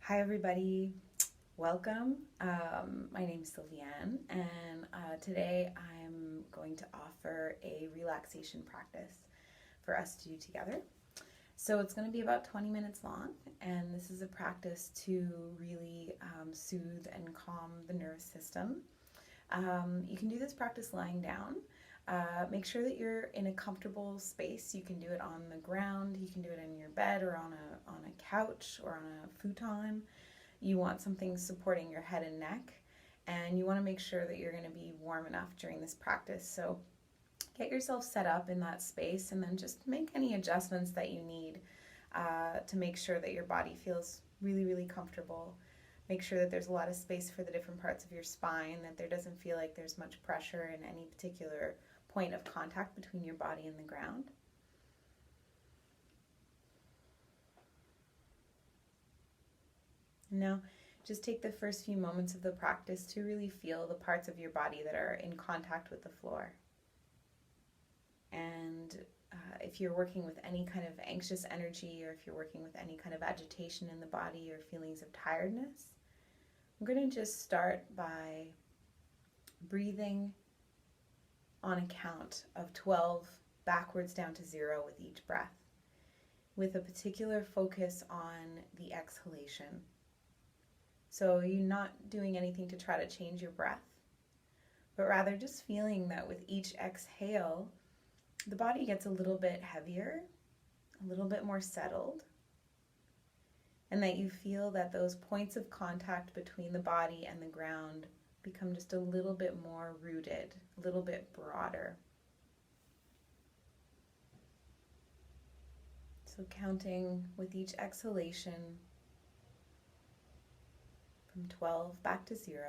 Hi, everybody. Welcome. My name is Sylvie-Anne, and today I'm going to offer a relaxation practice for us to do together. So it's going to be about 20 minutes long, and this is a practice to really soothe and calm the nervous system. You can do this practice lying down. Make sure that you're in a comfortable space. You can do it on the ground, you can do it in your bed or on a couch or on a futon. You want something supporting your head and neck, and you want to make sure that you're going to be warm enough during this practice. So get yourself set up in that space and then just make any adjustments that you need to make sure that your body feels really, really comfortable. Make sure that there's a lot of space for the different parts of your spine, that there doesn't feel like there's much pressure in any particular point of contact between your body and the ground. Now, just take the first few moments of the practice to really feel the parts of your body that are in contact with the floor. And if you're working with any kind of anxious energy, or if you're working with any kind of agitation in the body or feelings of tiredness, I'm going to just start by breathing on a count of 12 backwards down to 0 with each breath, with a particular focus on the exhalation. So you're not doing anything to try to change your breath, but rather just feeling that with each exhale, the body gets a little bit heavier, a little bit more settled, and that you feel that those points of contact between the body and the ground become just a little bit more rooted, a little bit broader. So counting with each exhalation from 12 back to 0,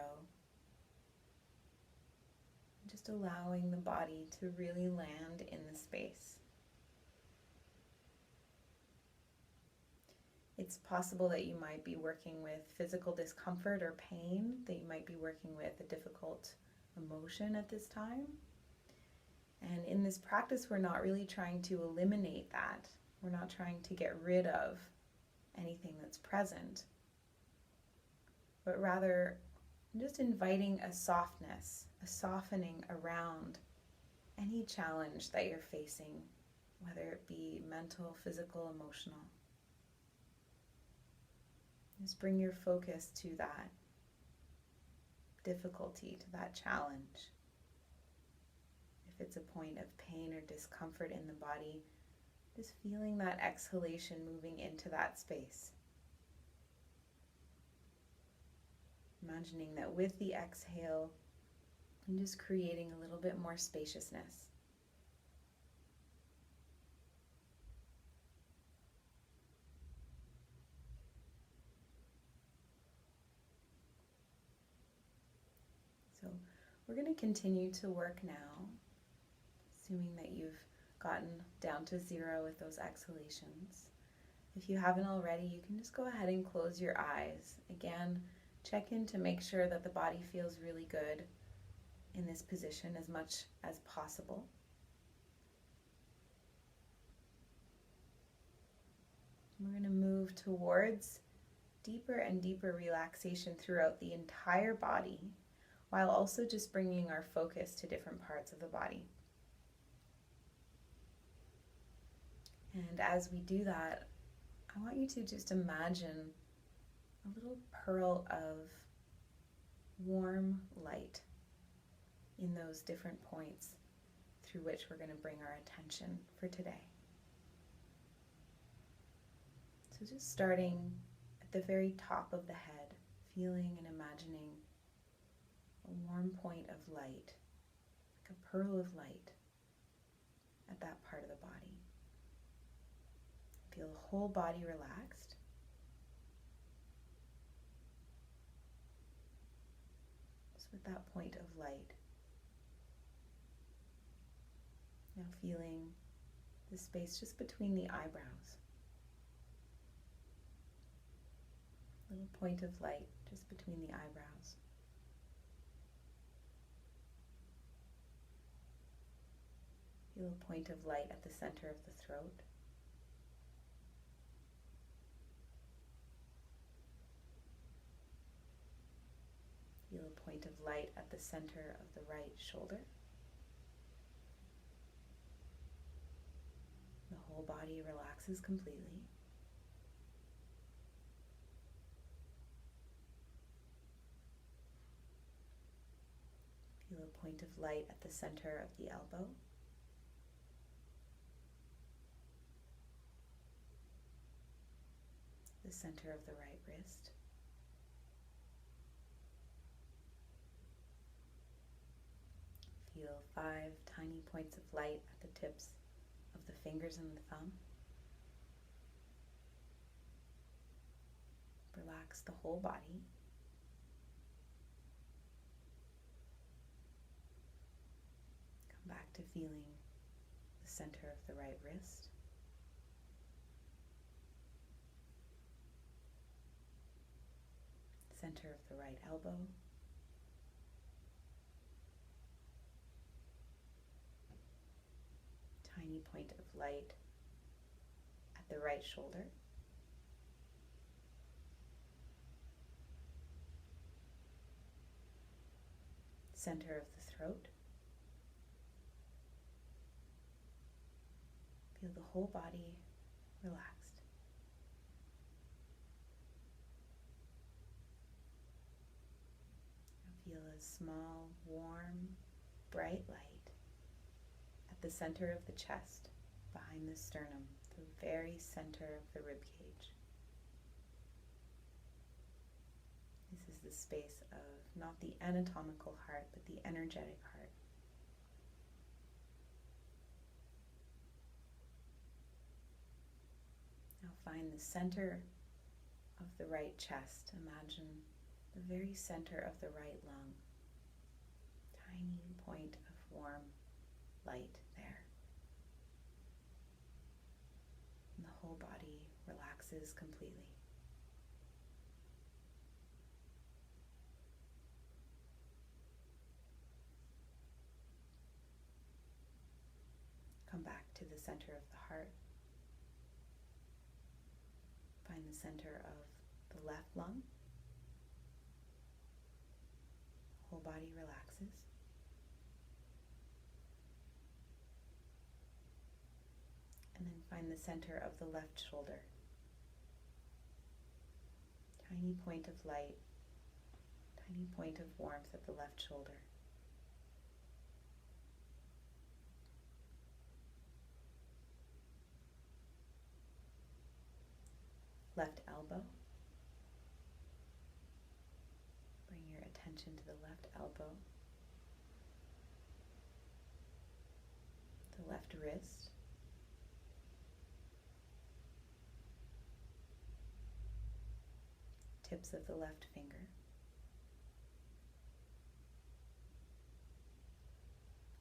just allowing the body to really land in the space. It's possible that you might be working with physical discomfort or pain, that you might be working with a difficult emotion at this time. And in this practice, we're not really trying to eliminate that. We're not trying to get rid of anything that's present, but rather just inviting a softness, a softening around any challenge that you're facing, whether it be mental, physical, emotional. Just bring your focus to that difficulty, to that challenge. If it's a point of pain or discomfort in the body, just feeling that exhalation moving into that space. Imagining that with the exhale, I'm just creating a little bit more spaciousness. So we're going to continue to work now, assuming that you've gotten down to 0 with those exhalations. If you haven't already, you can just go ahead and close your eyes. Again, check in to make sure that the body feels really good in this position as much as possible. We're going to move towards deeper and deeper relaxation throughout the entire body, while also just bringing our focus to different parts of the body. And as we do that, I want you to just imagine a little pearl of warm light in those different points through which we're going to bring our attention for today. So just starting at the very top of the head, feeling and imagining a warm point of light, like a pearl of light at that part of the body. Feel the whole body relaxed. Just with that point of light. Now feeling the space just between the eyebrows. Little point of light just between the eyebrows. Feel a point of light at the center of the throat. point of light at the center of the right shoulder. The whole body relaxes completely. Feel a point of light at the center of the elbow. The center of the right wrist. Feel 5 tiny points of light at the tips of the fingers and the thumb. Relax the whole body. Come back to feeling the center of the right wrist. Center of the right elbow. Tiny point of light at the right shoulder. Center of the throat. Feel the whole body relaxed. Feel a small, warm, bright light at the center of the chest, behind the sternum, the very center of the rib cage. This is the space of not the anatomical heart, but the energetic heart. Now find the center of the right chest. Imagine the very center of the right lung. Tiny point of warm light there. And the whole body relaxes completely. Come back to the center of the heart. Find the center of the left lung. Whole body relaxes. And then find the center of the left shoulder. Tiny point of light, tiny point of warmth at the left shoulder. Left elbow. Bring your attention to the left elbow. The left wrist. Tips of the left finger.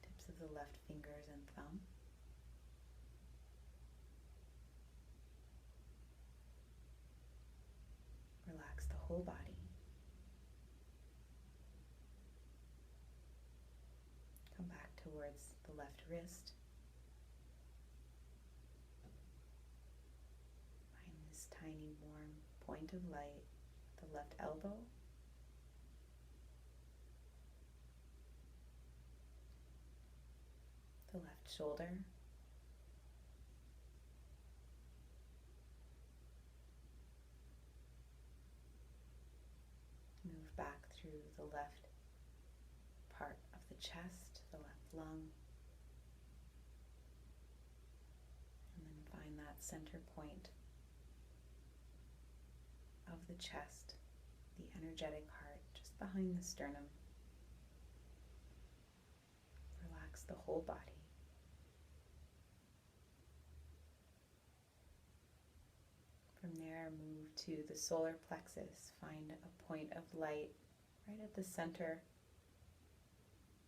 Tips of the left fingers and thumb. Relax the whole body. Come back towards the left wrist. Find this tiny warm point of light at the left elbow. The left shoulder. Move back through the left part of the chest, the left lung, and then find that center point of the chest, the energetic heart, just behind the sternum. Relax the whole body. From there, move to the solar plexus. Find a point of light right at the center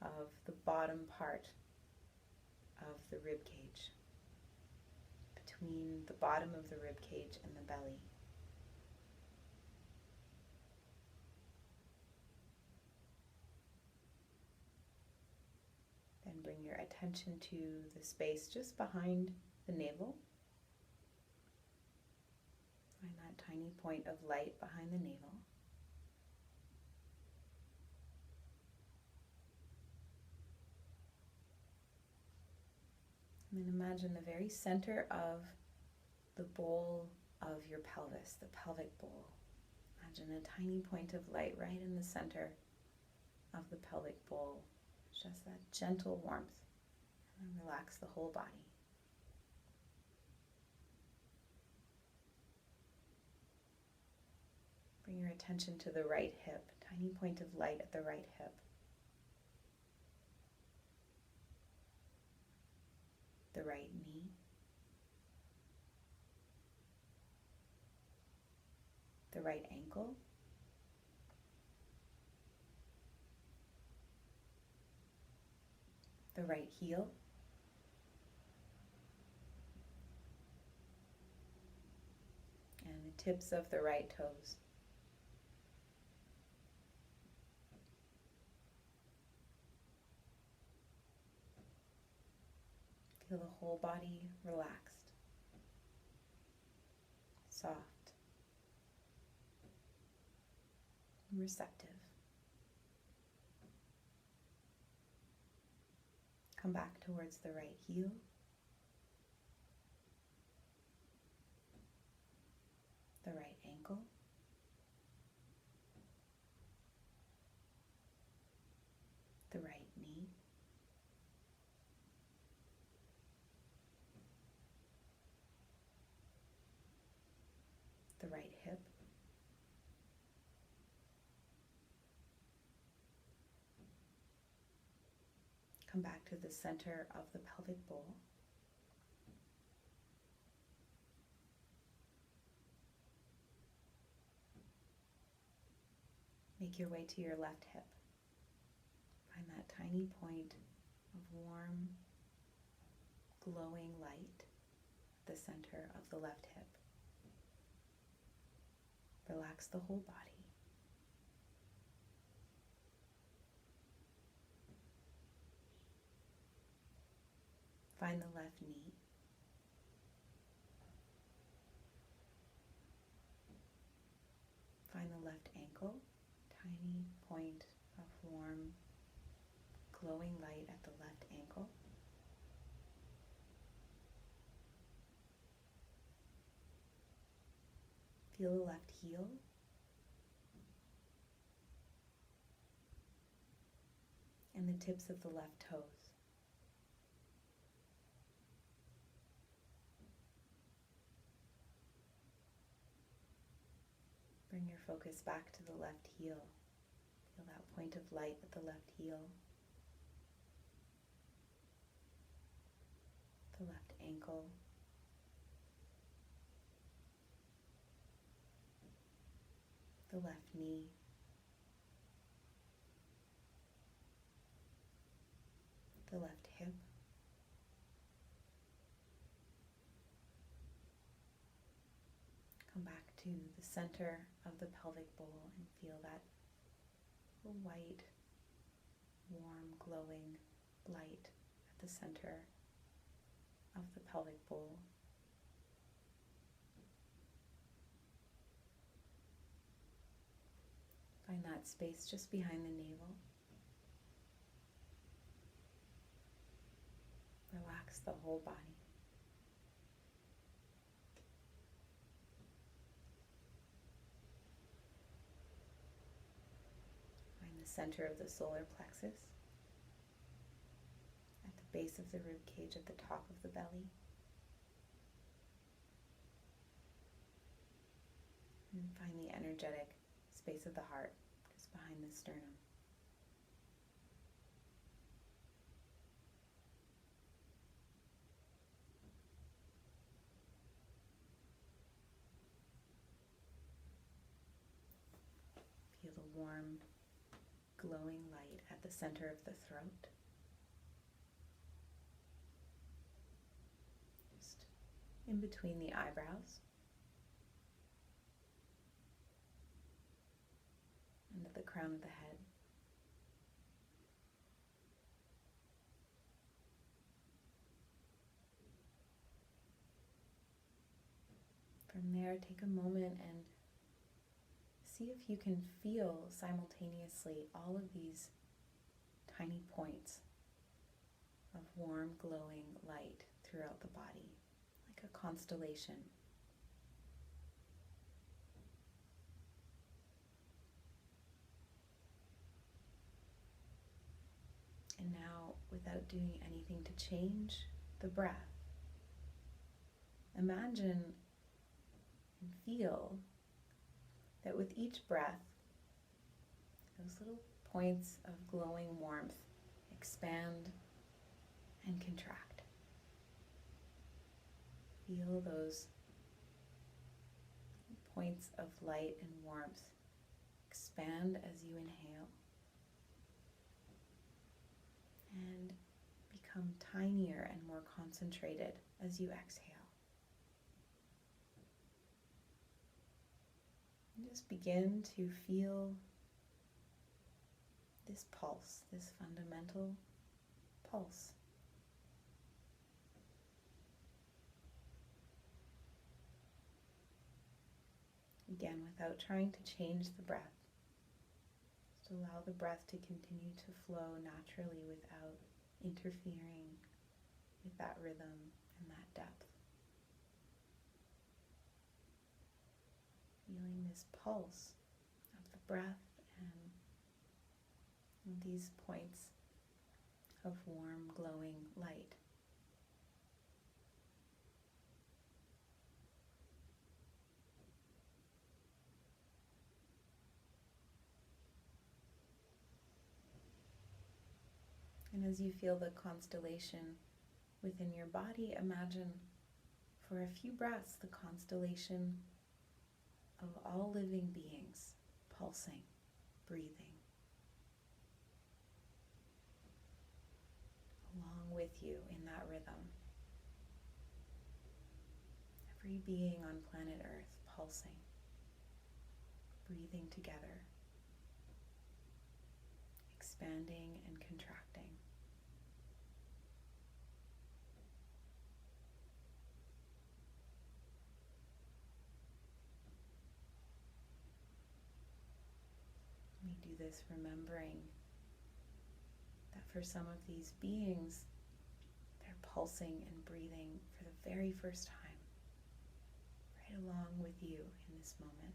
of the bottom part of the rib cage, between the bottom of the rib cage and the belly. Then bring your attention to the space just behind the navel. Find that tiny point of light behind the navel. And then imagine the very center of the bowl of your pelvis, the pelvic bowl. Imagine a tiny point of light right in the center of the pelvic bowl. Just that gentle warmth. And then relax the whole body. Bring your attention to the right hip, tiny point of light at the right hip. The right knee. The right ankle. The right heel. And the tips of the right toes. Feel the whole body relaxed, soft, and receptive. Come back towards the right heel. The right ankle. The right knee. The right hip. Come back to the center of the pelvic bowl. Make your way to your left hip. Find that tiny point of warm, glowing light at the center of the left hip. Relax the whole body. Find the left knee. Find the left ankle. Tiny point of warm, glowing light at the left ankle. Feel the left heel. And the tips of the left toes. Bring your focus back to the left heel. Feel that point of light at the left heel. The left ankle. The left knee. The left hip. Come back to the center of the pelvic bowl and feel that white, warm, glowing light at the center of the pelvic bowl. Find that space just behind the navel. Relax the whole body. Find the center of the solar plexus at the base of the rib cage at the top of the belly. And find the energetic space of the heart just behind the sternum. Feel the warm, glowing light at the center of the throat. Just in between the eyebrows. And at the crown of the head. From there, take a moment and see if you can feel simultaneously all of these tiny points of warm, glowing light throughout the body, like a constellation. And now, without doing anything to change the breath, imagine and feel that with each breath, those little points of glowing warmth expand and contract. Feel those points of light and warmth expand as you inhale and become tinier and more concentrated as you exhale. And just begin to feel this pulse, this fundamental pulse. Again, without trying to change the breath, just allow the breath to continue to flow naturally without interfering with that rhythm and that depth. Feeling this pulse of the breath and these points of warm, glowing light. And as you feel the constellation within your body, imagine for a few breaths the constellation of all living beings pulsing, breathing, along with you in that rhythm. Every being on planet Earth pulsing, breathing together, expanding and contracting. We do this remembering that for some of these beings, they're pulsing and breathing for the very first time, right along with you in this moment.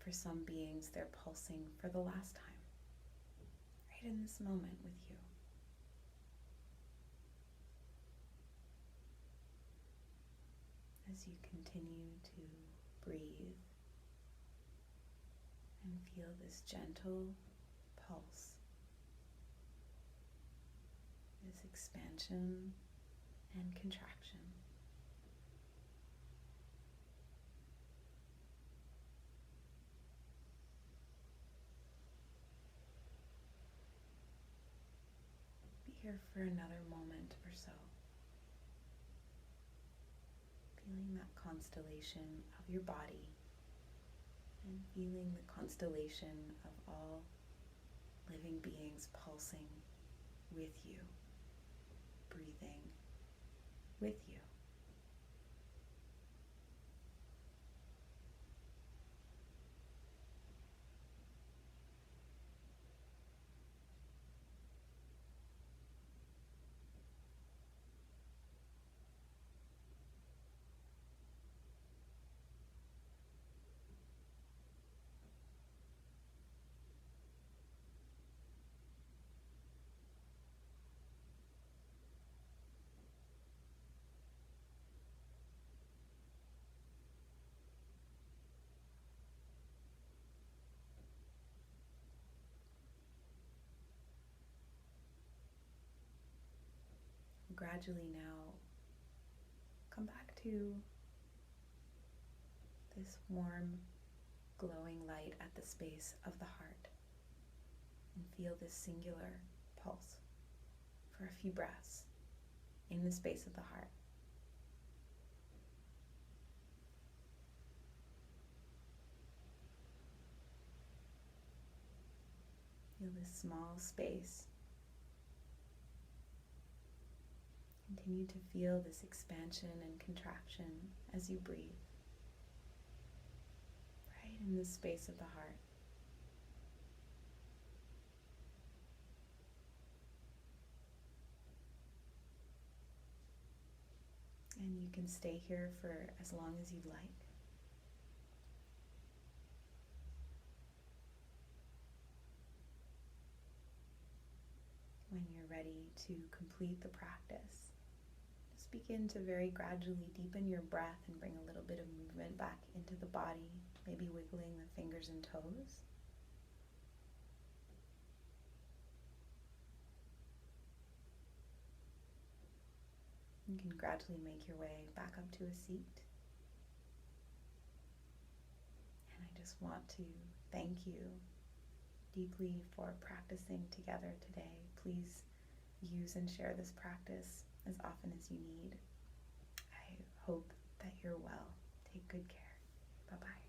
For some beings, they're pulsing for the last time, right in this moment with you. As you continue to breathe and feel this gentle pulse, this expansion and contraction. Be here for another moment or so. Feeling that constellation of your body and feeling the constellation of all living beings pulsing with you, breathing with you. Gradually now, come back to this warm, glowing light at the space of the heart and feel this singular pulse for a few breaths in the space of the heart. Feel this small space. Continue to feel this expansion and contraction as you breathe, right in the space of the heart. you can stay here for as long as you'd like. When you're ready to complete the practice, just begin to very gradually deepen your breath and bring a little bit of movement back into the body, maybe wiggling the fingers and toes. You can gradually make your way back up to a seat. And I just want to thank you deeply for practicing together today. Please use and share this practice as often as you need. I hope that you're well. Take good care. Bye-bye.